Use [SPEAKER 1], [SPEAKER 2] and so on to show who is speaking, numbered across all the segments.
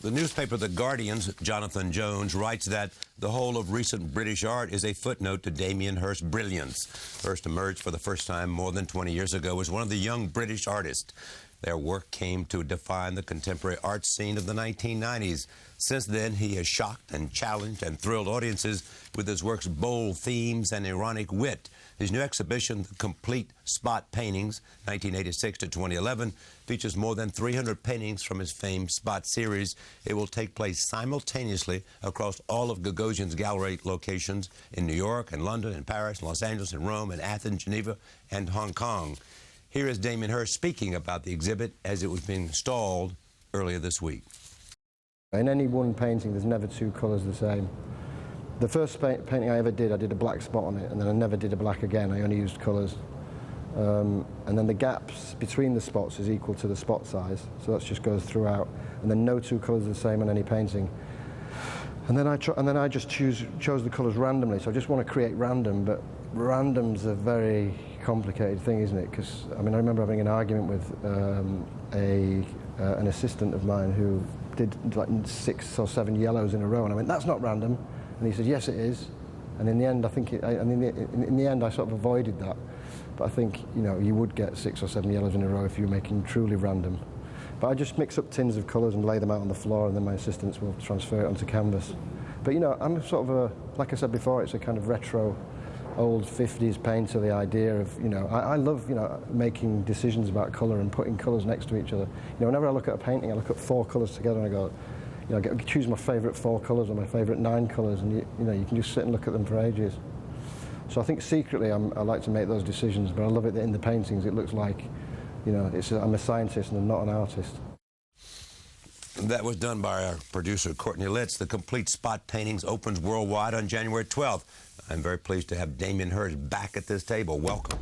[SPEAKER 1] The newspaper The Guardian's Jonathan Jones writes that the whole of recent British art is a footnote to Damien Hirst's brilliance. Hirst emerged for the first time more than 20 years ago as one of the young British artists. Their work came to define the contemporary art scene of the 1990s. Since then, he has shocked and challenged and thrilled audiences with his work's bold themes and ironic wit. His new exhibition, The Complete Spot Paintings, 1986 to 2011, features more than 300 paintings from his famed Spot series. It will take place simultaneously across all of Gagosian's gallery locations in New York and London and Paris, Los Angeles and Rome and Athens, Geneva and Hong Kong. Here is Damien Hirst speaking about the exhibit as it was being installed earlier this week.
[SPEAKER 2] In any one painting, there's never two colours the same. The first painting I ever did, I did a black spot on it, and then I never did a black again. I only used colours. And then the gaps between the spots is equal to the spot size, so that just goes throughout. And then no two colours are the same on any painting. And then I just chose the colours randomly, so I just want to create random, but random's a very complicated thing, isn't it? Because, I mean, I remember having an argument with an assistant of mine who did like 6 or 7 yellows in a row, and I went, "That's not random." And he said, "Yes, it is." And in the end, I think, in the end, I sort of avoided that. But I think, you know, you would get 6 or 7 yellows in a row if you were making truly random. But I just mix up tins of colours and lay them out on the floor, and then my assistants will transfer it onto canvas. But, you know, I'm sort of like I said before, it's a kind of retro, old 50s painter, the idea of, you know, I love, you know, making decisions about colour and putting colours next to each other. You know, whenever I look at a painting, I look at 4 colours together and I go, you know, I choose my favourite 4 colours or my favourite 9 colours, and you know, you can just sit and look at them for ages. So I think secretly I like to make those decisions, but I love it that in the paintings it looks like, you know, I'm a scientist and I'm not an artist.
[SPEAKER 1] That was done by our producer, Courtney Litz. The Complete Spot Paintings opens worldwide on January 12th. I'm very pleased to have Damien Hirst back at this table. Welcome.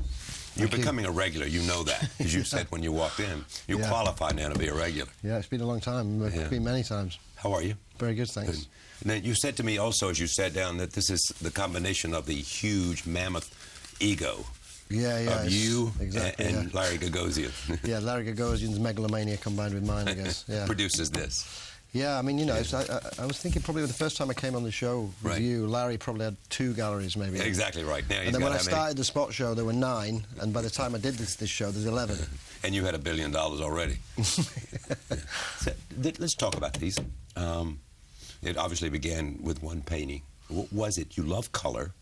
[SPEAKER 1] You're becoming a regular, you know that, as you said when you walked in. You qualified now to be a regular.
[SPEAKER 2] Yeah, it's been a long time. It's been many times.
[SPEAKER 1] How are you?
[SPEAKER 2] Very good, thanks.
[SPEAKER 1] Good. And then you said to me also as you sat down that this is the combination of the huge mammoth ego of you and Larry Gagosian.
[SPEAKER 2] Yeah, Larry Gagosian's megalomania combined with mine, I guess. Yeah.
[SPEAKER 1] Produces this.
[SPEAKER 2] Yeah, I mean, you know, I was thinking probably the first time I came on the show with you, Larry probably had 2 galleries maybe.
[SPEAKER 1] Exactly right. Now
[SPEAKER 2] and then when I started the Spot show, there were 9, and by the time I did this show, there's 11.
[SPEAKER 1] And you had $1 billion already. So, let's talk about these. It obviously began with one painting. What was it? You love color.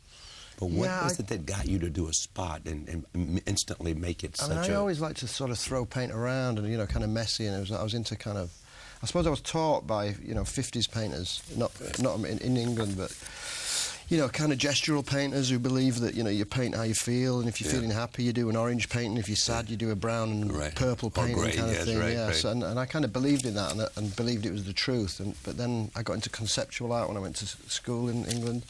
[SPEAKER 1] But what was it that got you to do a spot and instantly make it such
[SPEAKER 2] I always like to sort of throw paint around and, you know, kind of messy, and I was into kind of, I suppose I was taught by, you know, 50s painters, not in England, but, you know, kind of gestural painters who believe that, you know, you paint how you feel, and if you're feeling happy, you do an orange painting, if you're sad, you do a brown and purple painting kind of thing. So, and I kind of believed in that and believed it was the truth. But then I got into conceptual art when I went to school in England.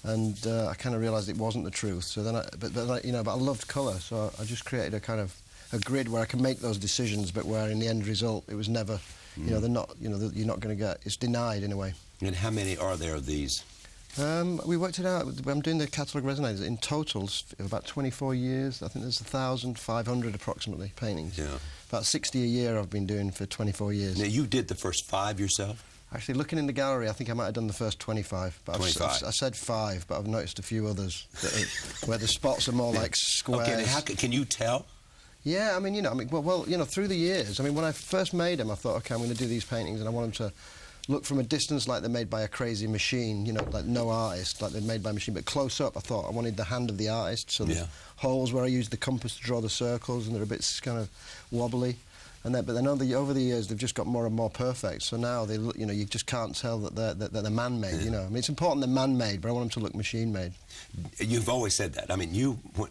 [SPEAKER 2] And I kind of realised it wasn't the truth. So then, but I loved colour, so I just created a kind of a grid where I can make those decisions, but where in the end result it was never, you know, they're not, you know, you're not going to get, it's denied in a way.
[SPEAKER 1] And how many are there of these?
[SPEAKER 2] We worked it out. I'm doing the catalogue resonates in total about 24 years. I think there's 1,500 approximately paintings. Yeah. About 60 a year I've been doing for 24 years.
[SPEAKER 1] Now you did the first 5 yourself?
[SPEAKER 2] Actually, looking in the gallery, I think I might have done the first 25. But
[SPEAKER 1] 25.
[SPEAKER 2] I said 5, but I've noticed a few others where the spots are more like squares.
[SPEAKER 1] Okay, how can you tell?
[SPEAKER 2] Yeah, I mean, you know, well, you know, through the years. I mean, when I first made them, I thought, okay, I'm going to do these paintings, and I want them to look from a distance like they're made by a crazy machine, you know, like no artist, like they're made by a machine. But close up, I thought I wanted the hand of the artist, so the holes where I used the compass to draw the circles, and they're a bit kind of wobbly. But then over the years, they've just got more and more perfect. So now they look, you know, you just can't tell that they're man-made. You know, I mean, it's important they're man-made, but I want them to look machine-made.
[SPEAKER 1] You've always said that. I mean,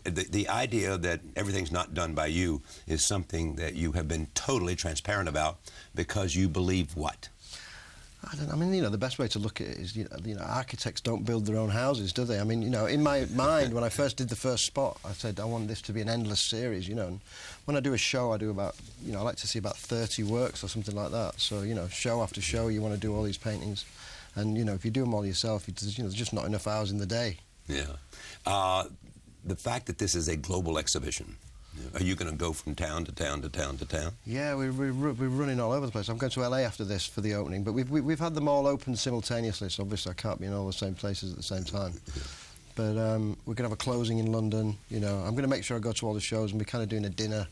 [SPEAKER 1] the idea that everything's not done by you is something that you have been totally transparent about, because you believe what?
[SPEAKER 2] I mean, you know, the best way to look at it is, you know, architects don't build their own houses, do they? I mean, you know, in my mind, when I first did the first spot, I said, I want this to be an endless series, you know. And when I do a show, I do about, you know, I like to see about 30 works or something like that. So, you know, show after show, you want to do all these paintings. And, you know, if you do them all yourself, you know, there's just not enough hours in the day.
[SPEAKER 1] Yeah. The fact that this is a global exhibition, Are you going to go from town to town to town to town?
[SPEAKER 2] Yeah, we're running all over the place. I'm going to LA after this for the opening, but we've had them all open simultaneously, so obviously I can't be in all the same places at the same time. But we're going to have a closing in London. You know, I'm going to make sure I go to all the shows, and we're kind of doing a dinner,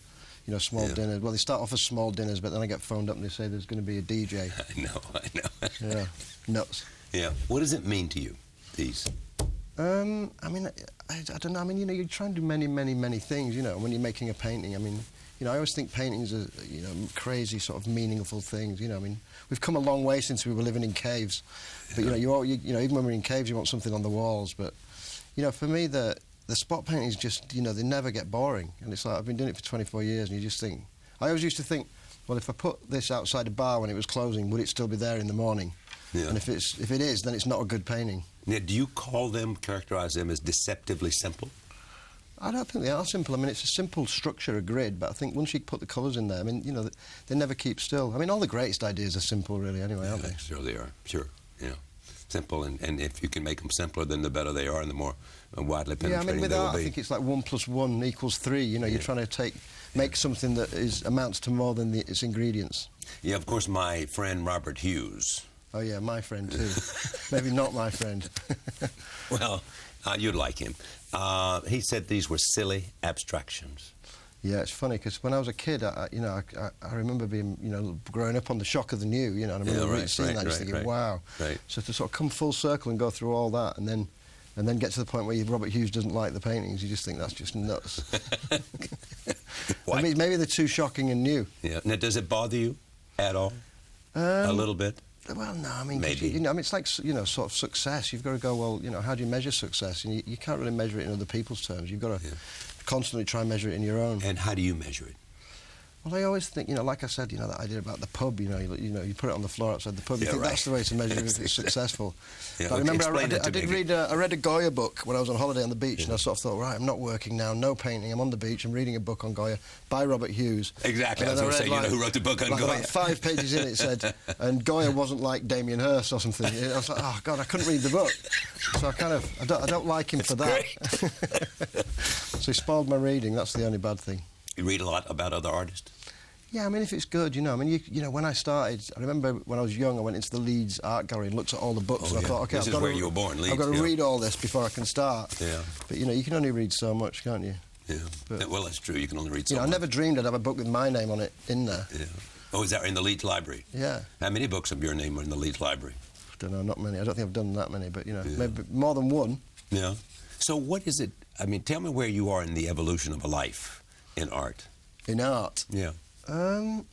[SPEAKER 2] you know, small dinner. Well, they start off as small dinners, but then I get phoned up and they say there's going to be a DJ.
[SPEAKER 1] I know.
[SPEAKER 2] Yeah, nuts.
[SPEAKER 1] Yeah. What does it mean to you, these?
[SPEAKER 2] I mean, I don't know. I mean, you know, you try and do many things, you know, when you're making a painting. I mean, you know, I always think paintings are, you know, crazy sort of meaningful things, you know. I mean, we've come a long way since we were living in caves. But, you know, you know, even when we're in caves, you want something on the walls. But, you know, for me, the spot paintings just, you know, they never get boring. And it's like, I've been doing it for 24 years, and you just think... I always used to think, well, if I put this outside a bar when it was closing, would it still be there in the morning? Yeah. And if it is, then it's not a good painting.
[SPEAKER 1] Now, do you characterize them as deceptively simple?
[SPEAKER 2] I don't think they are simple. I mean, it's a simple structure, a grid, but I think once you put the colours in there, I mean, you know, they never keep still. I mean, all the greatest ideas are simple, really, anyway, aren't they?
[SPEAKER 1] Sure they are, sure, yeah. Simple, and if you can make them simpler, then the better they are and the more widely penetrating they will be.
[SPEAKER 2] Yeah, I mean, with art, I think it's like 1 + 1 = 3, you know, you're trying to make something that amounts to more than its ingredients.
[SPEAKER 1] Yeah, of course, my friend Robert Hughes.
[SPEAKER 2] Oh, yeah, my friend, too. Maybe not my friend.
[SPEAKER 1] Well, you'd like him. He said these were silly abstractions. Yeah,
[SPEAKER 2] it's funny, because when I was a kid, you know, I remember being, you know, growing up on the shock of the new, you know, and I remember really seeing that, just thinking, wow.
[SPEAKER 1] Right.
[SPEAKER 2] So to sort of come full circle and go through all that, and then get to the point where Robert Hughes doesn't like the paintings, you just think that's just nuts. I mean, maybe they're too shocking and new.
[SPEAKER 1] Yeah. Now, does it bother you at all? A little bit?
[SPEAKER 2] Well, no, I mean,
[SPEAKER 1] maybe.
[SPEAKER 2] You know, I mean, it's like, you know, sort of success. You've got to go, well, you know, how do you measure success? And you can't really measure it in other people's terms. You've got to constantly try and measure it in your own.
[SPEAKER 1] And how do you measure it?
[SPEAKER 2] Well, I always think, you know, like I said, you know, that idea about the pub, you know, you put it on the floor outside the pub. You think that's the way to measure if it's successful.
[SPEAKER 1] Yeah,
[SPEAKER 2] but I remember I read a Goya book when I was on holiday on the beach, and I sort of thought, right, I'm not working now, no painting, I'm on the beach, I'm reading a book on Goya by Robert Hughes.
[SPEAKER 1] Exactly, I was going to say, you know who wrote the book on Goya?
[SPEAKER 2] About 5 pages in it said, and Goya wasn't like Damien Hirst or something. I was like, oh, God, I couldn't read the book. So I don't like him for that. So he spoiled my reading, that's the only bad thing.
[SPEAKER 1] You read a lot about other artists?
[SPEAKER 2] Yeah, I mean, if it's good, you know. I mean, you know, when I started, I remember when I was young, I went into the Leeds Art Gallery and looked at all the books, and I thought, OK,
[SPEAKER 1] This is where you were born, Leeds.
[SPEAKER 2] I've got to read all this before I can start.
[SPEAKER 1] Yeah.
[SPEAKER 2] But, you know, you can only read so much, can't you?
[SPEAKER 1] Yeah.
[SPEAKER 2] But,
[SPEAKER 1] well, that's true. You can only read so much.
[SPEAKER 2] I never dreamed I'd have a book with my name on it in there.
[SPEAKER 1] Yeah. Oh, is that in the Leeds Library?
[SPEAKER 2] Yeah.
[SPEAKER 1] How many books of your name are in the Leeds Library?
[SPEAKER 2] I don't know, not many. I don't think I've done that many, but, you know, maybe more than one.
[SPEAKER 1] Yeah. So what is it, I mean, tell me where you are in the evolution of a life in art.
[SPEAKER 2] In art?
[SPEAKER 1] Yeah.
[SPEAKER 2] I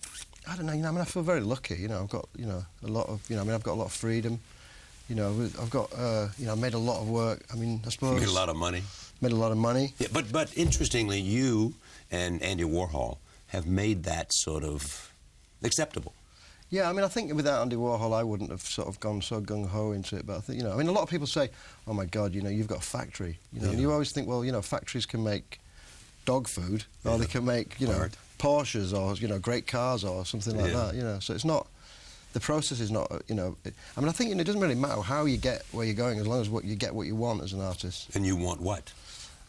[SPEAKER 2] don't know, you know, I mean, I feel very lucky, you know, I've got, you know, a lot of, you know, I mean, I've got a lot of freedom, you know, I've got, you know, I made a lot of work, I mean, I suppose...
[SPEAKER 1] You made a lot of money.
[SPEAKER 2] Made a lot of money.
[SPEAKER 1] Yeah, but interestingly, you and Andy Warhol have made that sort of acceptable.
[SPEAKER 2] Yeah, I mean, I think without Andy Warhol, I wouldn't have sort of gone so gung-ho into it, but I think, you know, I mean, a lot of people say, oh, my God, you know, you've got a factory, you know, and you always think, well, you know, factories can make dog food, or they can make, you know, Porsches or, you know, great cars or something like that, you know. So it's not, the process is not, you know, I mean, I think, you know, it doesn't really matter how you get where you're going as long as you get what you want as an artist.
[SPEAKER 1] And you want what?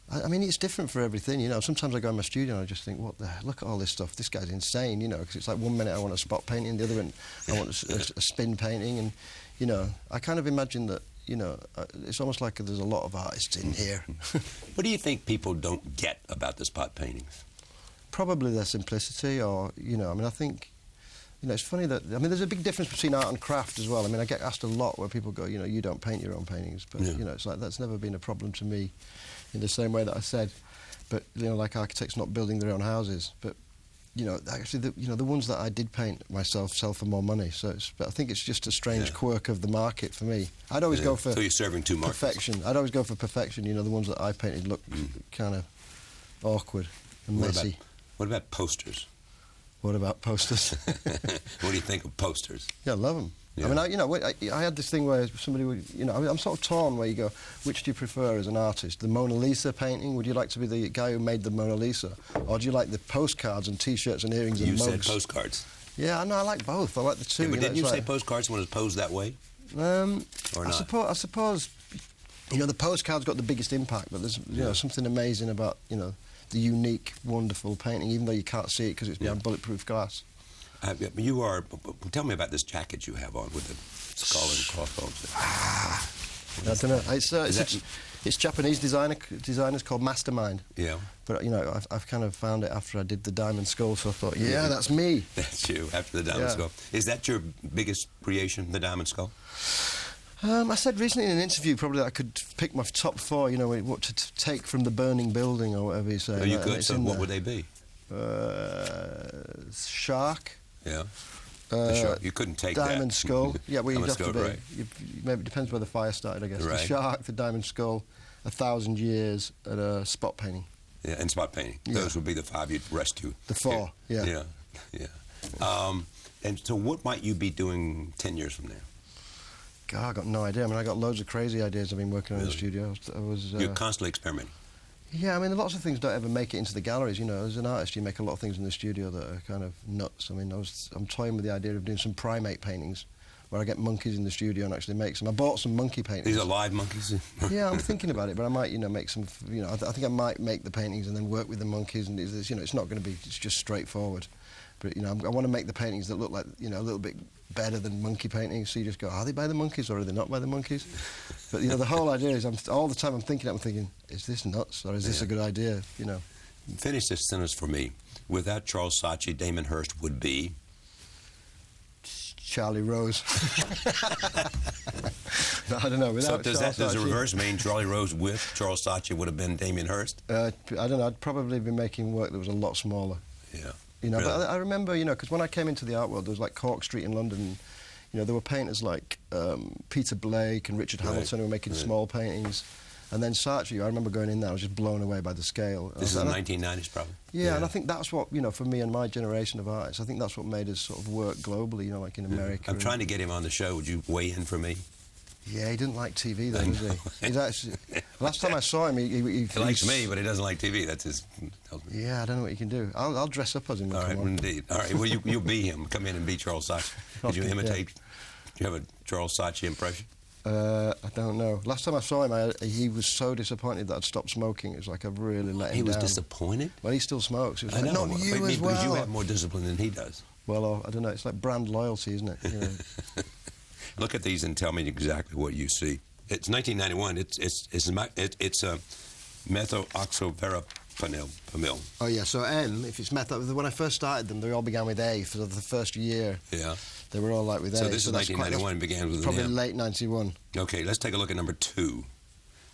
[SPEAKER 2] I mean, it's different for everything, you know. Sometimes I go in my studio and I just think, what the hell, look at all this stuff, this guy's insane, you know, because it's like 1 minute I want a spot painting, the other minute I want a spin painting, and, you know, I kind of imagine that, you know, it's almost like there's a lot of artists in here.
[SPEAKER 1] What do you think people don't get about the spot paintings?
[SPEAKER 2] Probably their simplicity, or, you know, I mean, I think, you know, it's funny that, I mean, there's a big difference between art and craft as well. I mean, I get asked a lot where people go, you know, you don't paint your own paintings, but, you know, it's like, that's never been a problem to me in the same way that I said, but, you know, like architects not building their own houses, but, you know, actually, you know, the ones that I did paint myself sell for more money, so but I think it's just a strange quirk of the market for me. I'd always go for
[SPEAKER 1] so you're serving two markets.
[SPEAKER 2] Perfection. I'd always go for perfection, you know, the ones that I painted look kind of awkward and messy.
[SPEAKER 1] What about posters?
[SPEAKER 2] What about posters?
[SPEAKER 1] What do you think of posters?
[SPEAKER 2] Yeah, I love them. Yeah. I mean, you know, I had this thing where somebody would, you know, I'm sort of torn where you go, which do you prefer as an artist? The Mona Lisa painting? Would you like to be the guy who made the Mona Lisa? Or do you like the postcards and T-shirts and earrings and mugs?
[SPEAKER 1] You said postcards.
[SPEAKER 2] Yeah, no, I like both. I like the two.
[SPEAKER 1] Yeah, but didn't you say postcards when it was posed that way? Or not?
[SPEAKER 2] I suppose, you know, the postcards got the biggest impact, but there's, you know, something amazing about, you know, the unique, wonderful painting, even though you can't see it because it's behind bulletproof glass.
[SPEAKER 1] You are. Tell me about this jacket you have on with the skull and crossbones.
[SPEAKER 2] I don't know. It's Japanese designers called Mastermind.
[SPEAKER 1] Yeah.
[SPEAKER 2] But you know, I've kind of found it after I did the diamond skull, so I thought, yeah, that's me.
[SPEAKER 1] That's you after the diamond skull. Is that your biggest creation, the diamond skull?
[SPEAKER 2] I said recently in an interview probably that I could pick my top 4. You know, what to take from the burning building or whatever you say.
[SPEAKER 1] Oh, you could. So what would they be?
[SPEAKER 2] Shark.
[SPEAKER 1] Yeah. You couldn't take
[SPEAKER 2] diamond
[SPEAKER 1] that.
[SPEAKER 2] skull. Yeah, well, you'd have to be.
[SPEAKER 1] Right.
[SPEAKER 2] Maybe it depends where the fire started, I guess.
[SPEAKER 1] Right.
[SPEAKER 2] The shark, the diamond skull, 1,000 years, and a spot painting.
[SPEAKER 1] Yeah, and spot painting.
[SPEAKER 2] Yeah.
[SPEAKER 1] Those would be the 5 you'd rescue.
[SPEAKER 2] The 4, yeah.
[SPEAKER 1] And so what might you be doing 10 years from now?
[SPEAKER 2] God, I got no idea. I mean, I got loads of crazy ideas I've been working on in the studio.
[SPEAKER 1] You're constantly experimenting.
[SPEAKER 2] Yeah, I mean, lots of things don't ever make it into the galleries, you know. As an artist, you make a lot of things in the studio that are kind of nuts. I mean, I'm toying with the idea of doing some primate paintings, where I get monkeys in the studio and actually make some. I bought some monkey paintings.
[SPEAKER 1] These are live monkeys?
[SPEAKER 2] Yeah, I'm thinking about it, but I might, you know, make some, you know, I think I might make the paintings and then work with the monkeys, and you know, it's not going to be, it's just straightforward. But, you know, I want to make the paintings that look like, you know, a little bit better than monkey paintings, so you just go, are they by the monkeys or are they not by the monkeys? But, you know, the whole idea is, all the time I'm thinking, is this nuts or is this a good idea, you know?
[SPEAKER 1] Finish this sentence for me. Without Charles Saatchi, Damien Hirst would be?
[SPEAKER 2] Charlie Rose. No, I don't know.
[SPEAKER 1] So does the reverse mean Charlie Rose with Charles Saatchi would have been Damien Hirst?
[SPEAKER 2] I don't know. I'd probably be making work that was a lot smaller.
[SPEAKER 1] Yeah.
[SPEAKER 2] You know,
[SPEAKER 1] really?
[SPEAKER 2] but I remember, you know, because when I came into the art world, there was like Cork Street in London. You know, there were painters like Peter Blake and Richard Hamilton who were making small paintings. And then Saatchi, I remember going in there, I was just blown away by the scale.
[SPEAKER 1] This is the 1990s, probably.
[SPEAKER 2] Yeah, and I think that's what, you know, for me and my generation of artists, I think that's what made us sort of work globally, you know, like in America.
[SPEAKER 1] I'm trying to get him on the show. Would you weigh in for me?
[SPEAKER 2] Yeah, he didn't like TV, though, does he? He's actually, last time I saw him, he
[SPEAKER 1] likes me, but he doesn't like TV. That's his.
[SPEAKER 2] Yeah, I don't know what you can do. I'll dress up as him.
[SPEAKER 1] All right, indeed. All right, well, you'll be him. Come in and be Charles Saatchi. Did you imitate? Do you have a Charles Saatchi impression?
[SPEAKER 2] I don't know. Last time I saw him, he was so disappointed that I'd stopped smoking. It was like I've really let him down.
[SPEAKER 1] He was disappointed?
[SPEAKER 2] Well, he still smokes. It was
[SPEAKER 1] I
[SPEAKER 2] like,
[SPEAKER 1] know.
[SPEAKER 2] not you as well.
[SPEAKER 1] Because you have more discipline than he does.
[SPEAKER 2] Well, I don't know. It's like brand loyalty, isn't it? You know.
[SPEAKER 1] Look at these and tell me exactly what you see. It's 1991. It's methoxyverapamil.
[SPEAKER 2] Oh yeah. So M, if it's methyl. When I first started them, they all began with A for the first year.
[SPEAKER 1] Yeah.
[SPEAKER 2] They were all like with A.
[SPEAKER 1] So this is 1991. Began with
[SPEAKER 2] probably
[SPEAKER 1] an M.
[SPEAKER 2] late 91.
[SPEAKER 1] Okay. Let's take a look at number 2.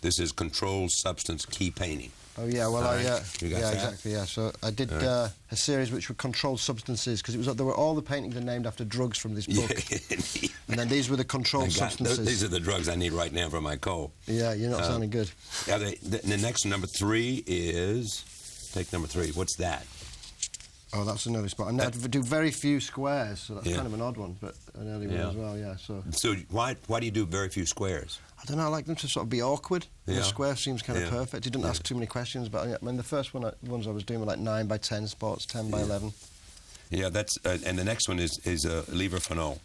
[SPEAKER 1] This is controlled substance key painting.
[SPEAKER 2] Oh yeah, well
[SPEAKER 1] exactly.
[SPEAKER 2] Yeah, so I did a series which were controlled substances because there were all the paintings are named after drugs from this book, and then these were the controlled substances.
[SPEAKER 1] These are the drugs I need right now for my cold.
[SPEAKER 2] Yeah, you're not sounding good.
[SPEAKER 1] Yeah, the next number 3 is take number 3. What's that?
[SPEAKER 2] Oh, that's another spot. And I do very few squares, so that's kind of an odd one, but an early one as well. Yeah.
[SPEAKER 1] So why do you do very few squares?
[SPEAKER 2] I don't know. I like them to sort of be awkward. Yeah. The square seems kind of perfect. He didn't ask too many questions, but I mean, the first ones I was doing were like 9 by 10 spots, 10 by 11.
[SPEAKER 1] Yeah, that's and the next one is Lever Phenol,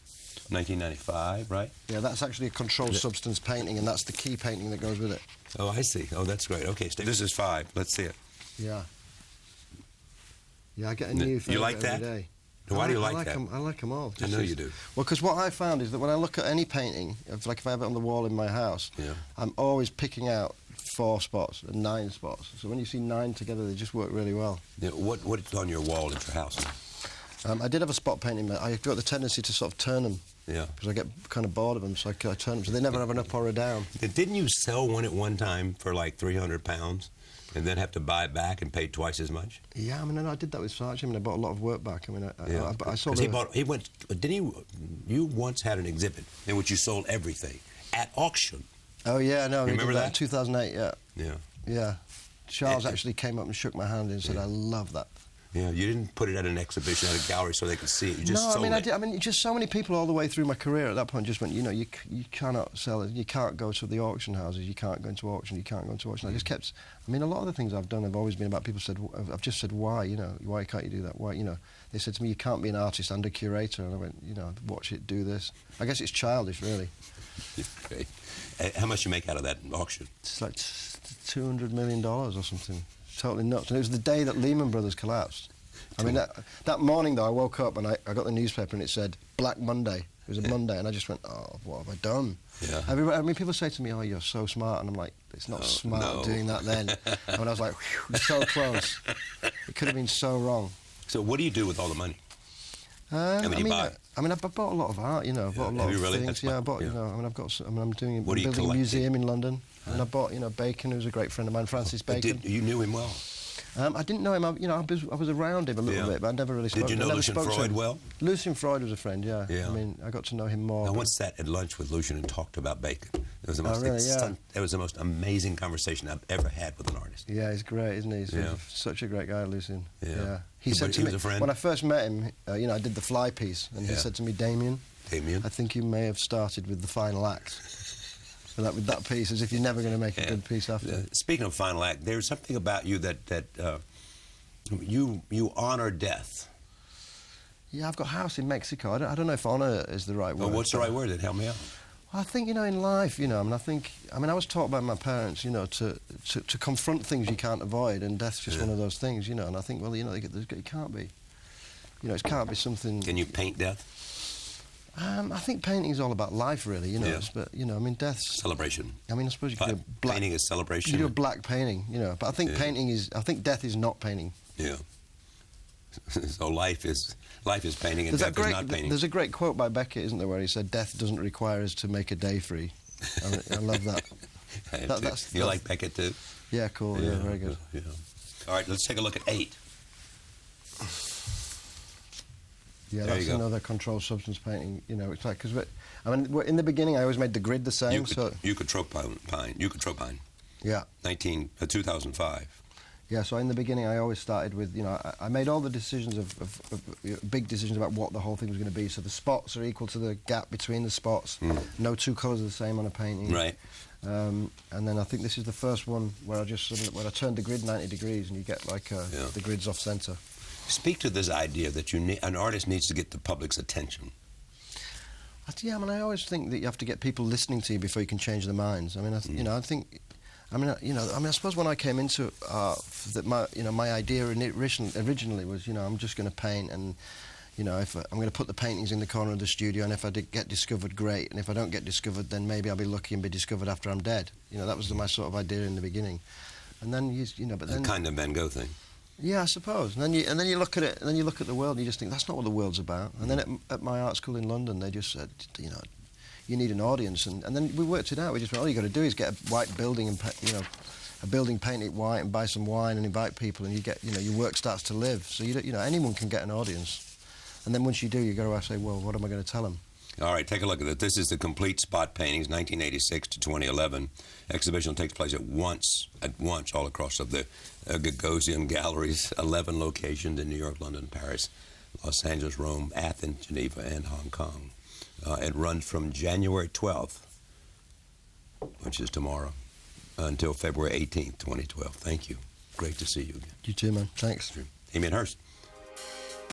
[SPEAKER 1] 1995, right?
[SPEAKER 2] Yeah, that's actually a controlled substance painting, and that's the key painting that goes with it.
[SPEAKER 1] Oh, I see. Oh, that's great. Okay, this is 5. Let's see it.
[SPEAKER 2] Yeah. Yeah, I get a new
[SPEAKER 1] You like that?
[SPEAKER 2] every day.
[SPEAKER 1] Why do you like that?
[SPEAKER 2] I like them all.
[SPEAKER 1] I know you do.
[SPEAKER 2] Well, because what I found is that when I look at any painting, like if I have it on the wall in my house, I'm always picking out 4 spots and 9 spots. So when you see 9 together, they just work really well.
[SPEAKER 1] Yeah, what's on your wall at your house?
[SPEAKER 2] I did have a spot painting. I've got the tendency to sort of turn them.
[SPEAKER 1] Yeah.
[SPEAKER 2] Because I get kind of bored of them, so I turn them. So they never have an up or a down.
[SPEAKER 1] Didn't you sell one at one time for like £300? And then have to buy it back and pay twice as much?
[SPEAKER 2] Yeah, I mean, I did that with Saatchi. I mean, I bought a lot of work back. I mean, I saw you once had an exhibit in which you sold everything at auction. Oh, yeah, no.
[SPEAKER 1] Remember that?
[SPEAKER 2] In 2008, yeah.
[SPEAKER 1] Yeah.
[SPEAKER 2] Yeah. Charles actually came up and shook my hand and said, I love that.
[SPEAKER 1] Yeah, you didn't put it at an exhibition, at a gallery so they could see it. You just sold it.
[SPEAKER 2] I mean, just so many people all the way through my career at that point just went, you know, you cannot sell it. You can't go to the auction houses. You can't go into auction. You can't go into auction. I just kept... I mean, a lot of the things I've done have always been about people said... I've just said, why, you know? Why can't you do that? Why, you know? They said to me, you can't be an artist and a curator. And I went, you know, watch it, do this. I guess it's childish, really.
[SPEAKER 1] Okay. How much you make out of that auction?
[SPEAKER 2] It's like $200 million or something. totally nuts. And it was the day that Lehman Brothers collapsed. I mean, that morning, though, I woke up and I got the newspaper and it said Black Monday. It was a Monday, and I just went, oh, what have I done?
[SPEAKER 1] Yeah.
[SPEAKER 2] I mean, people say to me, oh, you're so smart, and I'm like, it's not smart doing that then. And I was like, whew, so close. It could have been so wrong.
[SPEAKER 1] So what do you do with all the money? I mean,
[SPEAKER 2] I bought a lot of art, you know. I bought a lot of things. Yeah, I bought, you know. I mean, I'm building a museum in London, and I bought, you know, Bacon, who's a great friend of mine, Francis Bacon.
[SPEAKER 1] You knew him well.
[SPEAKER 2] I didn't know him. I was around him a little bit, but I never really spoke.
[SPEAKER 1] Did you know Lucian Freud well?
[SPEAKER 2] Lucian Freud was a friend. Yeah. I mean, I got to know him more.
[SPEAKER 1] I once sat at lunch with Lucian and talked about Bacon. It was the most it was the most amazing conversation I've ever had with an artist.
[SPEAKER 2] Yeah, he's great, isn't he? He's such a great guy, Lucian.
[SPEAKER 1] Yeah.
[SPEAKER 2] He said to me,
[SPEAKER 1] was a friend?
[SPEAKER 2] when I first met him, you know, I did the Fly piece, and he said to me, Damien, I think you may have started with the final act. So with that piece, as if you're never going to make a good piece after.
[SPEAKER 1] Speaking of final act, there's something about you that you honor death.
[SPEAKER 2] Yeah, I've got a house in Mexico. I don't know if honor is the right word.
[SPEAKER 1] Well, what's the right word? Help me out.
[SPEAKER 2] I think, you know, in life, you know, I was taught by my parents, you know, to confront things you can't avoid, and death's just one of those things, you know. And I think, well, you know, it can't be. You know, it can't be something.
[SPEAKER 1] Can you paint death?
[SPEAKER 2] I think painting is all about life, really, you know. But, you know, I mean, death's
[SPEAKER 1] celebration.
[SPEAKER 2] I mean, I suppose you could do a black
[SPEAKER 1] painting is celebration.
[SPEAKER 2] You do a black painting, you know. But I think I think death is not painting.
[SPEAKER 1] Yeah. So life is painting, and death is not painting.
[SPEAKER 2] There's a great quote by Beckett, isn't there, where he said, "Death doesn't require us to make a day free." I love that.
[SPEAKER 1] You like Beckett too?
[SPEAKER 2] Yeah, cool. Yeah, very good.
[SPEAKER 1] Yeah. All right, let's take a look at 8.
[SPEAKER 2] Yeah, that's another controlled substance painting. You know, it's like, because I mean, in the beginning, I always made the grid the same.
[SPEAKER 1] Eutropine.
[SPEAKER 2] Yeah.
[SPEAKER 1] 2005.
[SPEAKER 2] Yeah, so in the beginning, I always started with, you know, I made all the decisions big decisions about what the whole thing was going to be. So the spots are equal to the gap between the spots. No two colours are the same on a painting.
[SPEAKER 1] Right.
[SPEAKER 2] And then I think this is the first one where where I turned the grid 90 degrees and you get like the grid's off centre.
[SPEAKER 1] Speak to this idea that an artist needs to get the public's attention.
[SPEAKER 2] Yeah, I mean, I always think that you have to get people listening to you before you can change their minds. I mean, you know, I think. I suppose when I came into art, that my idea originally was, you know, I'm just going to paint, and, you know, if I'm going to put the paintings in the corner of the studio, and if I get discovered, great, and if I don't get discovered, then maybe I'll be lucky and be discovered after I'm dead. You know, that was my sort of idea in the beginning, and then but then
[SPEAKER 1] kind of Van Gogh thing.
[SPEAKER 2] Yeah, I suppose. And then you look at it, and then you look at the world, and you just think that's not what the world's about. And then at my art school in London, they just said, you know, you need an audience, and then we worked it out. We just went, all you got to do is get a white building and a building, paint it white, and buy some wine and invite people, and you get, you know, your work starts to live. So you know, anyone can get an audience, and then once you do, you got to say, well, what am I going to tell them?
[SPEAKER 1] All right, take a look at it. This is the complete spot paintings, 1986 to 2011. Exhibition takes place at once all across the Gagosian galleries, 11 locations in New York, London, Paris, Los Angeles, Rome, Athens, Geneva, and Hong Kong. It runs from January 12th, which is tomorrow, until February 18th, 2012. Thank you. Great to see you again.
[SPEAKER 2] You too, man. Thanks.
[SPEAKER 1] Damien Hirst.